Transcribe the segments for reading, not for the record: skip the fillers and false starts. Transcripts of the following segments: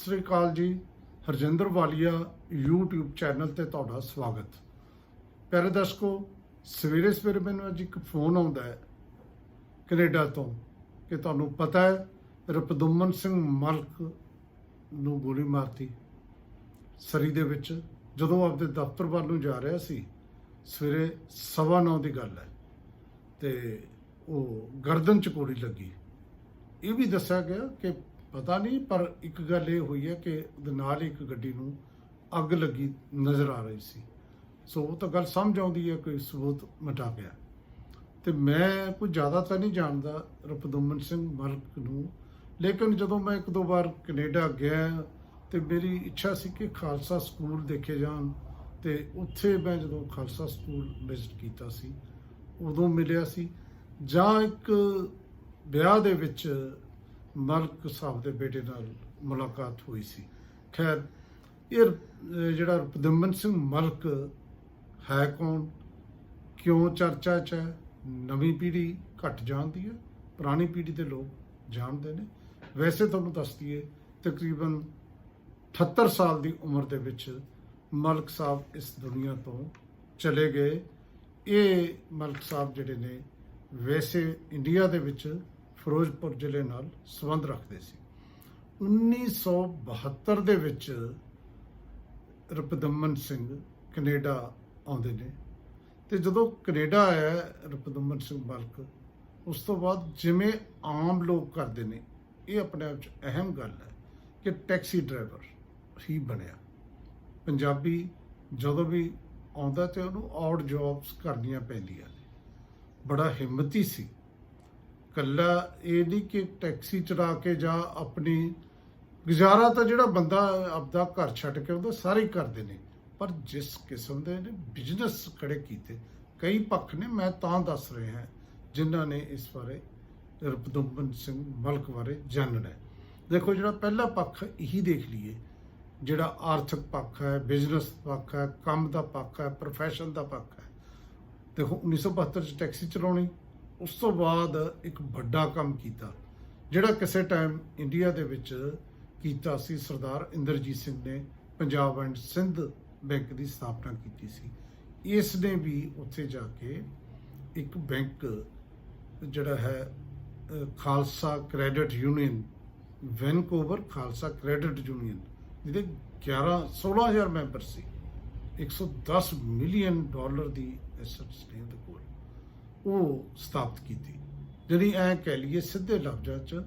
ਸ੍ਰੀ ਅਕਾਲ ਜੀ। ਹਰਜਿੰਦਰ ਵਾਲੀਆ YouTube channel ਤੇ ਤੁਹਾਡਾ ਸਵਾਗਤ। ਪਿਆਰੇ ਦਰਸ਼ਕੋ, ਸਵੇਰੇ ਸਵੇਰੇ ਮੈਨੂੰ ਅੱਜ ਇੱਕ ਫੋਨ ਆਉਂਦਾ ਹੈ ਕੈਨੇਡਾ ਤੋਂ ਕਿ ਤੁਹਾਨੂੰ ਪਤਾ ਹੈ ਰਪਦੁਮਨ ਸਿੰਘ ਮਲਕ ਨੂੰ ਗੋਲੀ ਮਾਰਤੀ ਸਰੀ ਦੇ ਵਿੱਚ ਜਦੋਂ ਆਪਦੇ ਦਫ਼ਤਰ ਵੱਲ ਨੂੰ ਜਾ ਰਿਹਾ ਸੀ। ਸਵੇਰੇ 9:15 ਦੀ ਗੱਲ ਹੈ ਤੇ ਉਹ ਗਰਦਨ 'ਚ ਗੋਲੀ ਲੱਗੀ। ਇਹ ਵੀ ਦੱਸਿਆ ਗਿਆ ਕਿ ਪਤਾ ਨਹੀਂ, ਪਰ ਇੱਕ ਗੱਲ ਇਹ ਹੋਈ ਹੈ ਕਿ ਉਹਦੇ ਨਾਲ ਇੱਕ ਗੱਡੀ ਨੂੰ ਅੱਗ ਲੱਗੀ ਨਜ਼ਰ ਆ ਰਹੀ ਸੀ। ਸੋ ਉਹ ਤਾਂ ਗੱਲ ਸਮਝ ਆਉਂਦੀ ਹੈ ਕੋਈ ਸਬੂਤ ਮਿਟਾ ਗਿਆ। ਤੇ ਮੈਂ ਕੋਈ ਜ਼ਿਆਦਾ ਤਾਂ ਨਹੀਂ ਜਾਣਦਾ ਰਪਦੁਮਨ ਸਿੰਘ ਮਲਕ ਨੂੰ, ਲੇਕਿਨ ਜਦੋਂ ਮੈਂ ਇੱਕ ਦੋ ਵਾਰ ਕੈਨੇਡਾ ਗਿਆ ਤੇ ਮੇਰੀ ਇੱਛਾ ਸੀ ਕਿ ਖਾਲਸਾ ਸਕੂਲ ਦੇਖੇ ਜਾਣ। ਤੇ ਉੱਥੇ ਮੈਂ ਜਦੋਂ ਖਾਲਸਾ ਸਕੂਲ ਵਿਜ਼ਿਟ ਕੀਤਾ ਸੀ ਉਦੋਂ ਮਿਲਿਆ ਸੀ, ਜਾਂ ਇੱਕ ਵਿਆਹ ਦੇ ਵਿੱਚ ਮਲਕ ਸਾਹਿਬ ਦੇ ਬੇਟੇ ਨਾਲ ਮੁਲਾਕਾਤ ਹੋਈ ਸੀ। ਖੈਰ, ਇਹ ਜਿਹੜਾ ਰਪਦੁਮਨ ਸਿੰਘ ਮਲਕ ਹੈ ਕੌਣ, ਕਿਉਂ ਚਰਚਾ 'ਚ ਹੈ? ਨਵੀਂ ਪੀੜ੍ਹੀ ਘੱਟ ਜਾਣਦੀ ਹੈ, ਪੁਰਾਣੀ ਪੀੜ੍ਹੀ ਦੇ ਲੋਕ ਜਾਣਦੇ ਨੇ। ਵੈਸੇ ਤੁਹਾਨੂੰ ਦੱਸ ਦਈਏ ਤਕਰੀਬਨ 78 ਸਾਲ ਦੀ ਉਮਰ ਦੇ ਵਿੱਚ ਮਲਕ ਸਾਹਿਬ ਇਸ ਦੁਨੀਆ ਤੋਂ ਚਲੇ ਗਏ। ਇਹ ਮਲਕ ਸਾਹਿਬ ਜਿਹੜੇ ਨੇ ਵੈਸੇ ਇੰਡੀਆ ਦੇ ਵਿੱਚ ਫਿਰੋਜ਼ਪੁਰ ਜ਼ਿਲ੍ਹੇ ਨਾਲ ਸੰਬੰਧ ਰੱਖਦੇ ਸੀ। 1972 ਦੇ ਵਿੱਚ ਰਪਦੁਮਨ ਸਿੰਘ ਕੈਨੇਡਾ ਆਉਂਦੇ ਨੇ ਤੇ ਜਦੋਂ ਕੈਨੇਡਾ ਆਇਆ ਰਪਦੁਮਨ ਸਿੰਘ ਮਲਕ, ਉਸ ਤੋਂ ਬਾਅਦ ਜਿਵੇਂ ਆਮ ਲੋਕ ਕਰਦੇ ਨੇ, ਇਹ ਆਪਣੇ ਆਪ 'ਚ ਅਹਿਮ ਗੱਲ ਹੈ ਕਿ ਟੈਕਸੀ ਡਰਾਈਵਰ ਹੀ ਬਣਿਆ। ਪੰਜਾਬੀ ਜਦੋਂ ਵੀ ਆਉਂਦਾ ਤੇ ਉਹਨੂੰ ਆਊਟ ਜੌਬਸ ਕਰਨੀਆਂ ਪੈਂਦੀਆਂ ਨੇ। ਬੜਾ ਹਿੰਮਤੀ ਸੀ। ਕੱਲਾ ਇਹ ਨਹੀਂ ਕਿ ਟੈਕਸੀ ਚਲਾ ਕੇ ਜਾਂ ਆਪਣੀ ਗੁਜ਼ਾਰਾ ਤਾਂ ਜਿਹੜਾ ਬੰਦਾ ਆਪਦਾ ਘਰ ਛੱਡ ਕੇ ਆਉਂਦਾ ਸਾਰੇ ਹੀ ਕਰਦੇ ਨੇ, ਪਰ ਜਿਸ ਕਿਸਮ ਦੇ ਨੇ ਬਿਜ਼ਨਸ ਖੜੇ ਕੀਤੇ, ਕਈ ਪੱਖ ਨੇ, ਮੈਂ ਤਾਂ ਦੱਸ ਰਿਹਾ ਜਿਨ੍ਹਾਂ ਨੇ ਇਸ ਬਾਰੇ ਰਪਦੁਮਨ ਸਿੰਘ ਮਲਕ ਬਾਰੇ ਜਾਣਨਾ ਹੈ। ਦੇਖੋ, ਜਿਹੜਾ ਪਹਿਲਾ ਪੱਖ ਇਹੀ ਦੇਖ ਲਈਏ, ਜਿਹੜਾ ਆਰਥਿਕ ਪੱਖ ਹੈ, ਬਿਜ਼ਨਸ ਪੱਖ ਹੈ, ਕੰਮ ਦਾ ਪੱਖ ਹੈ, ਪ੍ਰੋਫੈਸ਼ਨ ਦਾ ਪੱਖ ਹੈ। ਦੇਖੋ, 1972 'ਚ ਟੈਕਸੀ ਚਲਾਉਣੀ, ਉਸ ਤੋਂ ਬਾਅਦ ਇੱਕ ਵੱਡਾ ਕੰਮ ਕੀਤਾ ਜਿਹੜਾ ਕਿਸੇ ਟਾਈਮ ਇੰਡੀਆ ਦੇ ਵਿੱਚ ਕੀਤਾ ਸੀ। ਸਰਦਾਰ ਇੰਦਰਜੀਤ ਸਿੰਘ ਨੇ ਪੰਜਾਬ ਐਂਡ ਸਿੰਧ ਬੈਂਕ ਦੀ ਸਥਾਪਨਾ ਕੀਤੀ ਸੀ। ਇਸ ਨੇ ਵੀ ਉੱਥੇ ਜਾ ਕੇ ਇੱਕ ਬੈਂਕ ਜਿਹੜਾ ਹੈ Khalsa credit union, Vancouver Khalsa credit union, ਜਿਹਦੇ 16,000 ਮੈਂਬਰ ਸੀ, $110 ਮਿਲੀਅਨ ਦੀ ਐਸੈਟਸ ਨੇ ਉਹਦੇ ਕੋਲ, ਉਹ ਸਥਾਪਿਤ ਕੀਤੀ। ਜਿਹੜੀ ਐਂ ਕਹਿ ਲਈਏ ਸਿੱਧੇ ਲਫ਼ਜ਼ਾਂ 'ਚ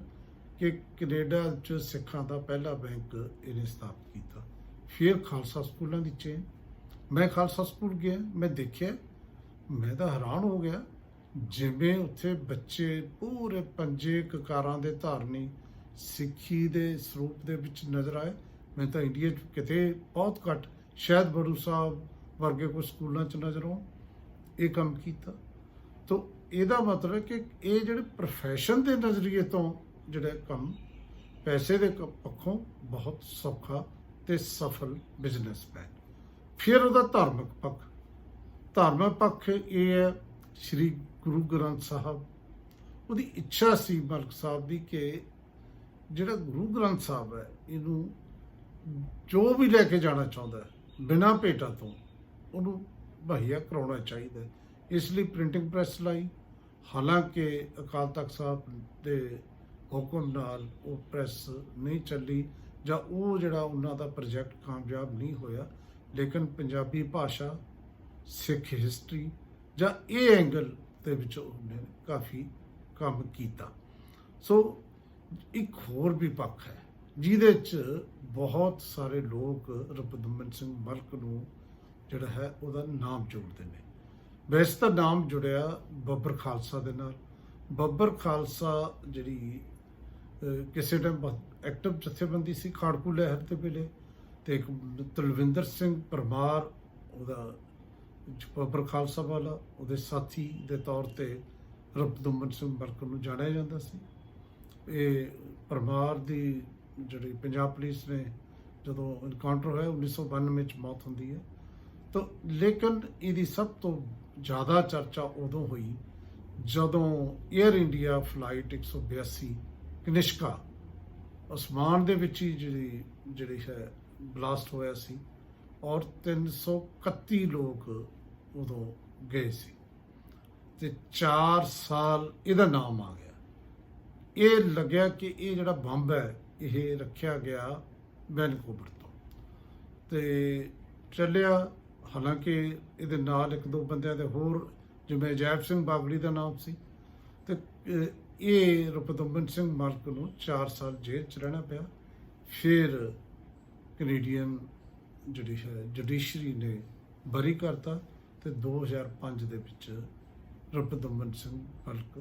ਕਿ ਕੈਨੇਡਾ 'ਚ ਸਿੱਖਾਂ ਦਾ ਪਹਿਲਾ ਬੈਂਕ ਇਹਨੇ ਸਥਾਪਿਤ ਕੀਤਾ। ਫਿਰ ਖਾਲਸਾ ਸਕੂਲਾਂ ਦੀ ਚੇਨ। ਮੈਂ ਖਾਲਸਾ ਸਕੂਲ ਗਿਆ, ਮੈਂ ਦੇਖਿਆ, ਮੈਂ ਤਾਂ ਹੈਰਾਨ ਹੋ ਗਿਆ। ਜਿਵੇਂ ਉੱਥੇ ਬੱਚੇ ਪੂਰੇ ਪੰਜੇ ਕਕਾਰਾਂ ਦੇ ਧਾਰਨੀ ਸਿੱਖੀ ਦੇ ਸਰੂਪ ਦੇ ਵਿੱਚ ਨਜ਼ਰ ਆਏ। ਮੈਂ ਤਾਂ ਇੰਡੀਆ 'ਚ ਕਿਤੇ ਬਹੁਤ ਘੱਟ, ਸ਼ਾਇਦ ਬੜੂ ਸਾਹਿਬ ਵਰਗੇ ਕੋਈ ਸਕੂਲਾਂ 'ਚ ਨਜ਼ਰ ਆਉਣ। ਇਹ ਕੰਮ ਕੀਤਾ। ਤੋ ਇਹਦਾ ਮਤਲਬ ਹੈ ਕਿ ਇਹ ਜਿਹੜੇ ਪ੍ਰੋਫੈਸ਼ਨ ਦੇ ਨਜ਼ਰੀਏ ਤੋਂ ਜਿਹੜਾ ਕੰਮ, ਪੈਸੇ ਦੇ ਪੱਖੋਂ ਬਹੁਤ ਸੌਖਾ ਤੇ ਸਫਲ ਬਿਜ਼ਨਸਮੈਨ। ਫਿਰ ਉਹਦਾ ਧਾਰਮਿਕ ਪੱਖ। ਧਾਰਮਿਕ ਪੱਖ ਇਹ ਹੈ ਸ਼੍ਰੀ ਗੁਰੂ ਗ੍ਰੰਥ ਸਾਹਿਬ। ਉਹਦੀ ਇੱਛਾ ਸੀ ਮਲਕ ਸਾਹਿਬ ਦੀ ਕਿ ਜਿਹੜਾ ਗੁਰੂ ਗ੍ਰੰਥ ਸਾਹਿਬ ਹੈ, ਇਹਨੂੰ ਜੋ ਵੀ ਲੈ ਕੇ ਜਾਣਾ ਚਾਹੁੰਦਾ ਬਿਨਾਂ ਭੇਟਾਂ ਤੋਂ ਉਹਨੂੰ ਮੁਹੱਈਆ ਕਰਾਉਣਾ ਚਾਹੀਦਾ। ਇਸ ਲਈ ਪ੍ਰਿੰਟਿੰਗ ਪ੍ਰੈਸ ਲਾਈ। ਹਾਲਾਂਕਿ ਅਕਾਲ ਤਖਤ ਸਾਹਿਬ ਦੇ ਹੁਕਮ ਨਾਲ ਉਹ ਪ੍ਰੈਸ ਨਹੀਂ ਚੱਲੀ, ਜਾਂ ਉਹ ਜਿਹੜਾ ਉਹਨਾਂ ਦਾ ਪ੍ਰੋਜੈਕਟ ਕਾਮਯਾਬ ਨਹੀਂ ਹੋਇਆ, ਲੇਕਿਨ ਪੰਜਾਬੀ ਭਾਸ਼ਾ, ਸਿੱਖ ਹਿਸਟਰੀ ਜਾਂ ਇਹ ਐਂਗਲ ਦੇ ਵਿੱਚ ਉਹਨੇ ਕਾਫੀ ਕੰਮ ਕੀਤਾ। ਸੋ ਇੱਕ ਹੋਰ ਵੀ ਪੱਖ ਹੈ ਜਿਹਦੇ 'ਚ ਬਹੁਤ ਸਾਰੇ ਲੋਕ ਰਪਦੁਮਨ ਸਿੰਘ ਮਲਕ ਨੂੰ ਜਿਹੜਾ ਹੈ ਉਹਦਾ ਨਾਮ ਜੋੜਦੇ ਨੇ। ਵੈਸੇ ਤਾਂ ਨਾਮ ਜੁੜਿਆ ਬੱਬਰ ਖਾਲਸਾ ਦੇ ਨਾਲ। ਬੱਬਰ ਖਾਲਸਾ ਜਿਹੜੀ ਕਿਸੇ ਟਾਈਮ ਐਕਟਿਵ ਜਥੇਬੰਦੀ ਸੀ ਖਾੜਕੂ ਲਹਿਰ ਦੇ ਵੇਲੇ, ਤੇ ਇੱਕ ਤਲਵਿੰਦਰ ਸਿੰਘ ਪਰਮਾਰ ਉਹਦਾ ਬੱਬਰ ਖਾਲਸਾ ਵਾਲਾ, ਉਹਦੇ ਸਾਥੀ ਦੇ ਤੌਰ ਤੇ ਰਪਦੁਮਨ ਸਿੰਘ ਮਲਕ ਨੂੰ ਜਾਣਿਆ ਜਾਂਦਾ ਸੀ। ਇਹ ਪਰਮਾਰ ਦੀ ਜਿਹੜੀ ਪੰਜਾਬ ਪੁਲਿਸ ਨੇ ਜਦੋਂ ਇਨਕਾਊਂਟਰ ਹੋਇਆ 1992 'ਚ ਮੌਤ ਹੁੰਦੀ ਹੈ। ਤਾਂ ਲੇਕਿਨ ਇਹਦੀ ਸਭ ਤੋਂ ਜ਼ਿਆਦਾ ਚਰਚਾ ਉਦੋਂ ਹੋਈ ਜਦੋਂ ਏਅਰ ਇੰਡੀਆ ਫਲਾਈਟ 182 ਕਨਿਸ਼ਕਾ ਅਸਮਾਨ ਦੇ ਵਿੱਚ ਹੀ ਜਿਹੜੀ ਜਿਹੜੀ ਹੈ ਬਲਾਸਟ ਹੋਇਆ ਸੀ ਔਰ 331 ਲੋਕ ਉਦੋਂ ਗਏ ਸੀ ਤੇ 4 ਸਾਲ ਇਹਦਾ ਨਾਮ ਆ ਗਿਆ। ਇਹ ਲੱਗਿਆ ਕਿ ਇਹ ਜਿਹੜਾ ਬੰਬ ਹੈ ਇਹ ਰੱਖਿਆ ਗਿਆ ਵੈਨਕੂਵਰ ਤੋਂ ਤੇ ਚੱਲਿਆ। ਹਾਲਾਂਕਿ ਇਹਦੇ ਨਾਲ ਇੱਕ ਦੋ ਬੰਦਿਆਂ ਦੇ ਹੋਰ, ਜਿਵੇਂ ਅਜੈਬ ਸਿੰਘ ਬਾਗੜੀ ਦਾ ਨਾਮ ਸੀ, ਤੇ ਇਹ ਰੁਪਿੰਦਰ ਸਿੰਘ ਮਲਕ ਨੂੰ 4 ਸਾਲ ਜੇਲ੍ਹ 'ਚ ਰਹਿਣਾ ਪਿਆ। ਫਿਰ ਕੈਨੇਡੀਅਨ ਜਿਹੜੀ ਹੈ ਜੁਡੀਸ਼ਰੀ ਨੇ ਬਰੀ ਕਰਤਾ ਤੇ 2005 ਦੇ ਵਿੱਚ ਰੁਪਿੰਦਰ ਸਿੰਘ ਮਲਕ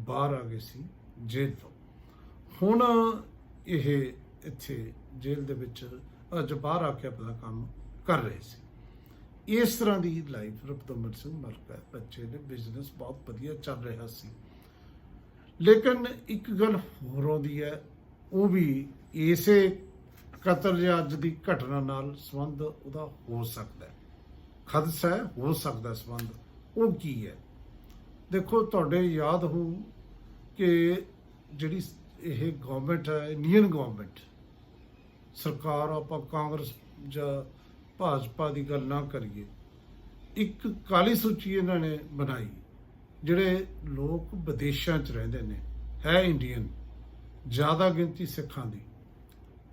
ਬਾਹਰ ਆ ਗਏ ਸੀ ਜੇਲ੍ਹ ਤੋਂ। ਹੁਣ ਇਹ ਇੱਥੇ ਜੇਲ੍ਹ ਦੇ ਵਿੱਚ ਅੱਜ ਬਾਹਰ ਆ ਕੇ ਆਪਣਾ ਕੰਮ ਕਰ ਰਹੇ ਸੀ। ਇਸ ਤਰ੍ਹਾਂ ਦੀ ਲਾਈਫ ਰੁਪਿੰਦਰ ਸਿੰਘ ਮਲਕ ਹੈ। ਬੱਚੇ ਨੇ, ਬਿਜ਼ਨਸ ਬਹੁਤ ਵਧੀਆ ਚੱਲ ਰਿਹਾ ਸੀ। ਲੇਕਿਨ ਇੱਕ ਗੱਲ ਹੋਰ ਆਉਂਦੀ ਹੈ, ਉਹ ਵੀ ਇਸੇ ਕਤਲ ਜਾਂ ਅੱਜ ਦੀ ਘਟਨਾ ਨਾਲ ਸੰਬੰਧ ਉਹਦਾ ਹੋ ਸਕਦਾ ਹੈ, ਖਦਸ਼ਾ ਹੈ, ਹੋ ਸਕਦਾ ਸੰਬੰਧ। ਉਹ ਕੀ ਹੈ? ਦੇਖੋ, ਤੁਹਾਡੇ ਯਾਦ ਹੋ ਕਿ ਜਿਹੜੀ ਇਹ ਗਵਰਨਮੈਂਟ ਹੈ, ਇੰਡੀਅਨ ਗਵਰਨਮੈਂਟ ਸਰਕਾਰ, ਆਪਾਂ ਕਾਂਗਰਸ ਜਾਂ ਭਾਜਪਾ ਦੀ ਗੱਲ ਨਾ ਕਰੀਏ, ਇੱਕ ਕਾਲੀ ਸੂਚੀ ਇਹਨਾਂ ਨੇ ਬਣਾਈ। ਜਿਹੜੇ ਲੋਕ ਵਿਦੇਸ਼ਾਂ 'ਚ ਰਹਿੰਦੇ ਨੇ, ਹੈ ਇੰਡੀਅਨ, ਜ਼ਿਆਦਾ ਗਿਣਤੀ ਸਿੱਖਾਂ ਦੀ,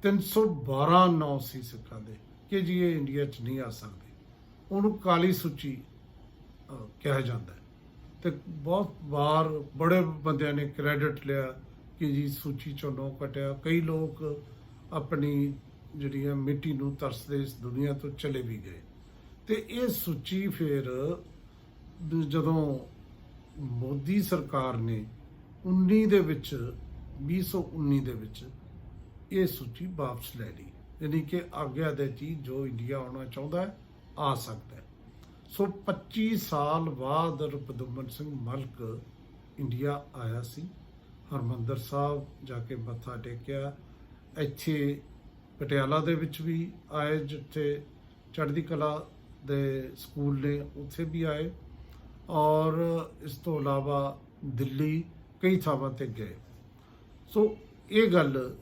312 ਨਾਂ ਸੀ ਸਿੱਖਾਂ ਦੇ ਕਿ ਜੀ ਇਹ ਇੰਡੀਆ 'ਚ ਨਹੀਂ ਆ ਸਕਦੇ। ਉਹਨੂੰ ਕਾਲੀ ਸੂਚੀ ਕਿਹਾ ਜਾਂਦਾ ਹੈ। ਤੇ ਬਹੁਤ ਵਾਰ ਬੜੇ ਬੰਦਿਆਂ ਨੇ ਕ੍ਰੈਡਿਟ ਲਿਆ ਕਿ ਜੀ ਸੂਚੀ 'ਚੋਂ ਨਾਂ ਕੱਟਿਆ। ਕਈ ਲੋਕ ਆਪਣੀ ਜਿਹੜੀ ਹੈ ਮਿੱਟੀ ਨੂੰ ਤਰਸਦੇ ਇਸ ਦੁਨੀਆ ਤੋਂ ਚਲੇ ਵੀ ਗਏ। ਤੇ ਇਹ ਸੂਚੀ ਫਿਰ ਜਦੋਂ ਮੋਦੀ ਸਰਕਾਰ ਨੇ 19 ਦੇ ਵਿੱਚ 2019 ਦੇ ਵਿੱਚ ਇਹ ਸੂਚੀ ਵਾਪਸ ਲੈ ਲਈ, ਯਾਨੀ ਕਿ ਆਗਿਆ ਦੇ ਚੀਜ਼ ਜੋ ਇੰਡੀਆ ਆਉਣਾ ਚਾਹੁੰਦਾ ਹੈ ਆ ਸਕਦਾ ਹੈ। ਸੋ 25 ਸਾਲ ਬਾਅਦ ਰੁਪਿੰਦਰ ਸਿੰਘ ਮਲਕ ਇੰਡੀਆ ਆਇਆ ਸੀ। ਹਰਿਮੰਦਰ ਸਾਹਿਬ ਜਾ ਕੇ ਮੱਥਾ ਟੇਕਿਆ। ਇੱਥੇ ਪਟਿਆਲਾ ਦੇ ਵਿੱਚ ਵੀ ਆਏ, ਜਿੱਥੇ ਚੜ੍ਹਦੀ ਕਲਾ ਦੇ ਸਕੂਲ ਨੇ, ਉੱਥੇ ਵੀ ਆਏ, ਔਰ ਇਸ ਤੋਂ ਇਲਾਵਾ ਦਿੱਲੀ ਕਈ ਥਾਵਾਂ ਤੇ ਗਏ। ਸੋ ਇਹ ਗੱਲ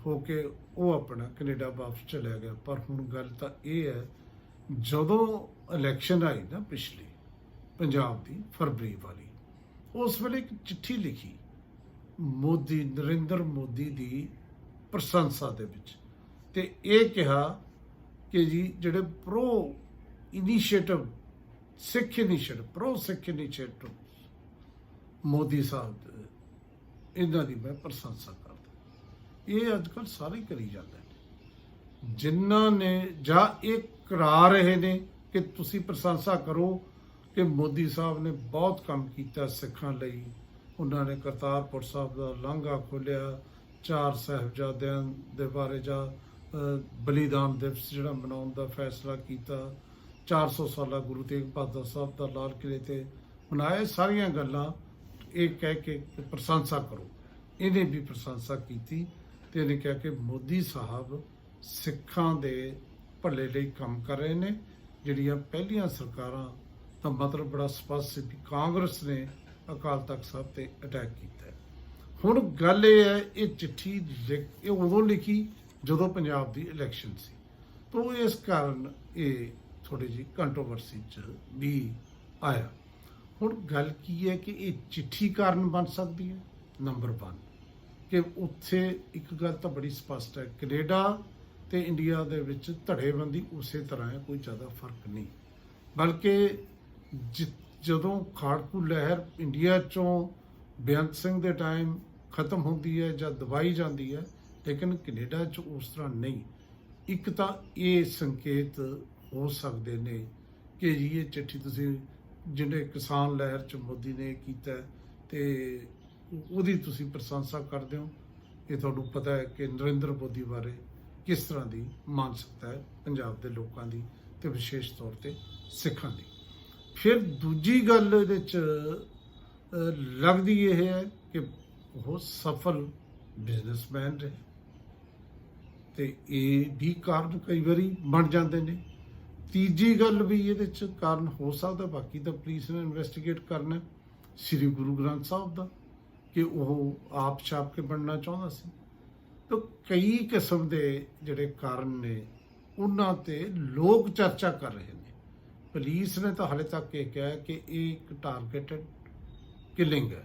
ਹੋ ਕੇ ਉਹ ਆਪਣਾ ਕੈਨੇਡਾ ਵਾਪਸ ਚਲਿਆ ਗਿਆ। ਪਰ ਹੁਣ ਗੱਲ ਤਾਂ ਇਹ ਹੈ, ਜਦੋਂ ਇਲੈਕਸ਼ਨ ਆਈ ਨਾ ਪਿਛਲੀ ਪੰਜਾਬ ਦੀ ਫਰਵਰੀ ਵਾਲੀ, ਉਸ ਵੇਲੇ ਇੱਕ ਚਿੱਠੀ ਲਿਖੀ ਮੋਦੀ, ਨਰਿੰਦਰ ਮੋਦੀ ਦੀ ਪ੍ਰਸ਼ੰਸਾ ਦੇ ਵਿੱਚ, ਤੇ ਇਹ ਕਿਹਾ ਕਿ ਜੀ ਜਿਹੜੇ ਪ੍ਰੋ ਇਨੀਸ਼ੀਏਟਿਵ ਸਿੱਖ ਇਨੀਸ਼ੀਏਟਿਵ, ਪ੍ਰੋ ਸਿੱਖ ਇਨੀਸ਼ੀਏਟਿਵ ਮੋਦੀ ਸਾਹਿਬ ਦੇ, ਇਹਨਾਂ ਦੀ ਮੈਂ ਪ੍ਰਸ਼ੰਸਾ ਕਰਦਾ। ਇਹ ਅੱਜ ਕੱਲ੍ਹ ਸਾਰੇ ਕਰੀ ਜਾਂਦੇ ਨੇ, ਜਿਨ੍ਹਾਂ ਨੇ ਜਾਂ ਇਹ ਕਰਾ ਰਹੇ ਨੇ ਕਿ ਤੁਸੀਂ ਪ੍ਰਸ਼ੰਸਾ ਕਰੋ ਕਿ ਮੋਦੀ ਸਾਹਿਬ ਨੇ ਬਹੁਤ ਕੰਮ ਕੀਤਾ ਸਿੱਖਾਂ ਲਈ। ਉਹਨਾਂ ਨੇ ਕਰਤਾਰਪੁਰ ਸਾਹਿਬ ਦਾ ਲਾਂਘਾ ਖੋਲ੍ਹਿਆ, 4 ਸਾਹਿਬਜ਼ਾਦਿਆਂ ਦੇ ਬਾਰੇ ਜਾਂ ਬਲੀਦਾਨ ਦਿਵਸ ਜਿਹੜਾ ਮਨਾਉਣ ਦਾ ਫੈਸਲਾ ਕੀਤਾ, 400 ਸਾਲਾ ਗੁਰੂ ਤੇਗ ਬਹਾਦਰ ਸਾਹਿਬ ਦਾ ਲਾਲ ਕਿਲ੍ਹੇ ਤੇ ਮਨਾਇਆ। ਸਾਰੀਆਂ ਗੱਲਾਂ ਇਹ ਕਹਿ ਕੇ ਪ੍ਰਸ਼ੰਸਾ ਕਰੋ। ਇਹਨੇ ਵੀ ਪ੍ਰਸ਼ੰਸਾ ਕੀਤੀ ਤੇ ਇਹਨੇ ਕਿਹਾ ਕਿ ਮੋਦੀ ਸਾਹਿਬ ਸਿੱਖਾਂ ਦੇ ਭਲੇ ਲਈ ਕੰਮ ਕਰ ਰਹੇ ਨੇ। ਜਿਹੜੀਆਂ ਪਹਿਲੀਆਂ ਸਰਕਾਰਾਂ ਦਾ ਮਤਲਬ ਬੜਾ ਸਪਸ਼ਟ ਸੀ ਵੀ ਕਾਂਗਰਸ ਨੇ ਅਕਾਲ ਤਖਤ ਸਾਹਿਬ ਤੇ ਅਟੈਕ ਕੀਤਾ। ਹੁਣ ਗੱਲ ਇਹ ਹੈ, ਇਹ ਚਿੱਠੀ ਇਹ ਉਦੋਂ ਲਿਖੀ ਜਦੋਂ ਪੰਜਾਬ ਦੀ ਇਲੈਕਸ਼ਨ ਸੀ, ਤਾਂ ਇਸ ਕਾਰਨ ਇਹ ਥੋੜੀ ਜਿਹੀ ਕੰਟਰੋਵਰਸੀ 'ਚ ਵੀ ਆਇਆ। ਹੁਣ ਗੱਲ ਕੀ ਹੈ ਕਿ ਇਹ ਚਿੱਠੀ ਕਾਰਨ ਬਣ ਸਕਦੀ ਹੈ। ਨੰਬਰ 1 ਕਿ ਉੱਥੇ ਇੱਕ ਗੱਲ ਤਾਂ ਬੜੀ ਸਪਸ਼ਟ ਹੈ, ਕੈਨੇਡਾ ਤੇ ਇੰਡੀਆ ਦੇ ਵਿੱਚ ਧੜੇਬੰਦੀ ਉਸੇ ਤਰ੍ਹਾਂ ਹੈ, ਕੋਈ ਜ਼ਿਆਦਾ ਫਰਕ ਨਹੀਂ। ਬਲਕਿ ਜਦੋਂ ਖਾੜਕੂ ਲਹਿਰ ਇੰਡੀਆ 'ਚੋਂ ਬੇਅੰਤ ਸਿੰਘ ਦੇ ਟਾਈਮ ਖਤਮ ਹੁੰਦੀ ਹੈ ਜਾਂ ਦਬਾਈ ਜਾਂਦੀ ਹੈ, ਲੇਕਿਨ ਕੈਨੇਡਾ 'ਚ ਉਸ ਤਰ੍ਹਾਂ ਨਹੀਂ। ਇੱਕ ਤਾਂ ਇਹ ਸੰਕੇਤ ਹੋ ਸਕਦੇ ਨੇ ਕਿ ਜੀ ਇਹ ਚਿੱਠੀ ਤੁਸੀਂ ਜਿਹੜੇ ਕਿਸਾਨ ਲਹਿਰ 'ਚ ਮੋਦੀ ਨੇ ਕੀਤਾ ਤੇ ਉਹਦੀ ਤੁਸੀਂ ਪ੍ਰਸ਼ੰਸਾ ਕਰਦੇ ਹੋ। ਇਹ ਤੁਹਾਨੂੰ ਪਤਾ ਹੈ ਕਿ ਨਰਿੰਦਰ ਮੋਦੀ ਬਾਰੇ ਕਿਸ ਤਰ੍ਹਾਂ ਦੀ ਮਾਨਸਿਕਤਾ ਹੈ ਪੰਜਾਬ ਦੇ ਲੋਕਾਂ ਦੀ ਤੇ ਵਿਸ਼ੇਸ਼ ਤੌਰ ਤੇ ਸਿੱਖਾਂ ਦੀ। ਫਿਰ ਦੂਜੀ ਗੱਲ ਇਹਦੇ 'ਚ ਲੱਗਦੀ ਇਹ ਹੈ ਕਿ ਉਹ ਸਫਲ ਬਿਜ਼ਨਸਮੈਨ ਰਹੇ ਤੇ ਇਹ ਵੀ ਕਾਰਨ ਕਈ ਵਾਰੀ ਬਣ ਜਾਂਦੇ ਨੇ। ਤੀਜੀ ਗੱਲ ਵੀ ਇਹਦੇ 'ਚ ਕਾਰਨ ਹੋ ਸਕਦਾ, ਬਾਕੀ ਤਾਂ ਪੁਲਿਸ ਨੇ ਇਨਵੈਸਟੀਗੇਟ ਕਰਨਾ, ਸ੍ਰੀ ਗੁਰੂ ਗ੍ਰੰਥ ਸਾਹਿਬ ਦਾ, ਕਿ ਉਹ ਆਪ ਛਾਪ ਕੇ ਬਣਨਾ ਚਾਹੁੰਦਾ ਸੀ। ਤਾਂ ਕਈ ਕਿਸਮ ਦੇ ਜਿਹੜੇ ਕਾਰਨ ਨੇ ਉਹਨਾਂ ਤੇ ਲੋਕ ਚਰਚਾ ਕਰ ਰਹੇ ਨੇ। ਪੁਲਿਸ ਨੇ ਤਾਂ ਹਾਲੇ ਤੱਕ ਇਹ ਕਿਹਾ ਕਿ ਇਹ ਇੱਕ ਟਾਰਗੇਟਡ ਕਿਲਿੰਗ ਹੈ,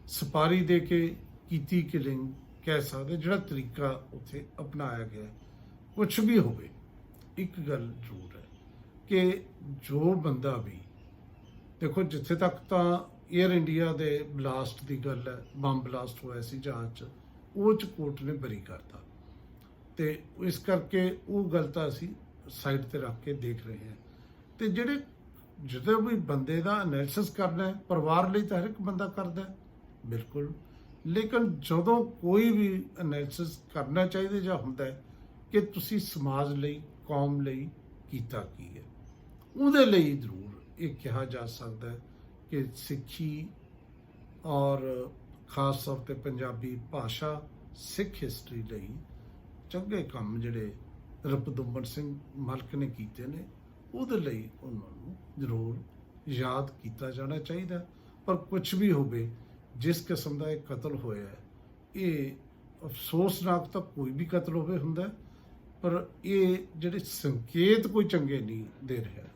ਸਪਾਰੀ ਦੇ ਕੇ ਕੀਤੀ ਕਿਲਿੰਗ ਕਹਿ ਸਕਦੇ, ਜਿਹੜਾ ਤਰੀਕਾ ਉੱਥੇ ਅਪਣਾਇਆ ਗਿਆ। ਕੁਛ ਵੀ ਹੋਵੇ, ਇੱਕ ਗੱਲ ਜ਼ਰੂਰ ਹੈ ਕਿ ਜੋ ਬੰਦਾ ਵੀ, ਦੇਖੋ ਜਿੱਥੇ ਤੱਕ ਤਾਂ ਏਅਰ ਇੰਡੀਆ ਦੇ ਬਲਾਸਟ ਦੀ ਗੱਲ ਹੈ, ਬੰਬ ਬਲਾਸਟ ਹੋਇਆ ਸੀ ਜਹਾਜ਼ 'ਚ, ਉਹ 'ਚ ਕੋਰਟ ਨੇ ਬਰੀ ਕਰਤਾ, ਤੇ ਇਸ ਕਰਕੇ ਉਹ ਗੱਲ ਤਾਂ ਅਸੀਂ ਸਾਈਡ ਤੇ ਰੱਖ ਕੇ ਦੇਖ ਰਹੇ ਹਾਂ। ਤੇ ਜਿਹੜੇ ਜਦੋਂ ਵੀ ਬੰਦੇ ਦਾ ਐਨਾਲਿਸਿਸ ਕਰਨਾ ਹੈ, ਪਰਿਵਾਰ ਲਈ ਤਾਂ ਹਰ ਇੱਕ ਬੰਦਾ ਕਰਦਾ ਹੈ, ਬਿਲਕੁਲ, ਲੇਕਿਨ ਜਦੋਂ ਕੋਈ ਵੀ ਐਨਾਲਿਸਿਸ ਕਰਨਾ ਚਾਹੀਦਾ ਜਾਂ ਹੁੰਦਾ ਹੈ ਕਿ ਤੁਸੀਂ ਸਮਾਜ ਲਈ, ਕੌਮ ਲਈ ਕੀਤਾ ਕੀ ਹੈ, ਉਹਦੇ ਲਈ ਜ਼ਰੂਰ ਇਹ ਕਿਹਾ ਜਾ ਸਕਦਾ ਹੈ ਕਿ ਸਿੱਖੀ ਔਰ ਖਾਸ ਤੌਰ ਤੇ ਪੰਜਾਬੀ ਭਾਸ਼ਾ, ਸਿੱਖ ਹਿਸਟਰੀ ਲਈ ਚੰਗੇ ਕੰਮ ਜਿਹੜੇ ਰਪਦੁਮਨ ਸਿੰਘ ਮਲਕ ਨੇ ਕੀਤੇ ਨੇ, ਉਹਦੇ ਲਈ ਉਹਨਾਂ ਨੂੰ ਜ਼ਰੂਰ ਯਾਦ ਕੀਤਾ ਜਾਣਾ ਚਾਹੀਦਾ। ਪਰ ਕੁਝ ਵੀ ਹੋਵੇ, ਜਿਸ ਕਿਸਮ ਦਾ ਇਹ ਕਤਲ ਹੋਇਆ ਹੈ, ਇਹ ਅਫਸੋਸਨਾਕ ਤਾਂ ਕੋਈ ਵੀ ਕਤਲ ਹੋਵੇ ਹੁੰਦਾ, ਪਰ ਇਹ ਜਿਹੜੇ ਸੰਕੇਤ ਕੋਈ ਚੰਗੇ ਨਹੀਂ ਦੇ ਰਿਹਾ।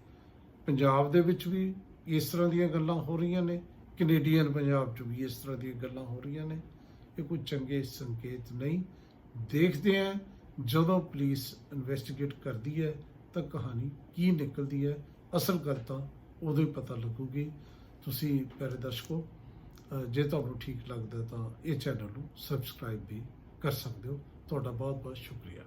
ਪੰਜਾਬ ਦੇ ਵਿੱਚ ਵੀ ਇਸ ਤਰ੍ਹਾਂ ਦੀਆਂ ਗੱਲਾਂ ਹੋ ਰਹੀਆਂ ਨੇ, ਕੈਨੇਡੀਅਨ ਪੰਜਾਬ 'ਚ ਵੀ ਇਸ ਤਰ੍ਹਾਂ ਦੀਆਂ ਗੱਲਾਂ ਹੋ ਰਹੀਆਂ ਨੇ, ਇਹ ਕੋਈ ਚੰਗੇ ਸੰਕੇਤ ਨਹੀਂ। ਦੇਖਦੇ ਹਾਂ ਜਦੋਂ ਪੁਲਿਸ ਇਨਵੈਸਟੀਗੇਟ ਕਰਦੀ ਹੈ ਤਾਂ ਕਹਾਣੀ ਕੀ ਨਿਕਲਦੀ ਹੈ, ਅਸਲ ਗੱਲ ਤਾਂ ਉਦੋਂ ਹੀ ਪਤਾ ਲੱਗੂਗੀ। ਤੁਸੀਂ ਪਿਆਰੇ ਦਰਸ਼ਕੋ, ਜੇ ਤੁਹਾਨੂੰ ਠੀਕ ਲੱਗਦਾ ਤਾਂ ਇਹ ਚੈਨਲ ਨੂੰ ਸਬਸਕ੍ਰਾਈਬ ਵੀ ਕਰ ਸਕਦੇ ਹੋ। ਤੁਹਾਡਾ ਬਹੁਤ ਬਹੁਤ ਸ਼ੁਕਰੀਆ।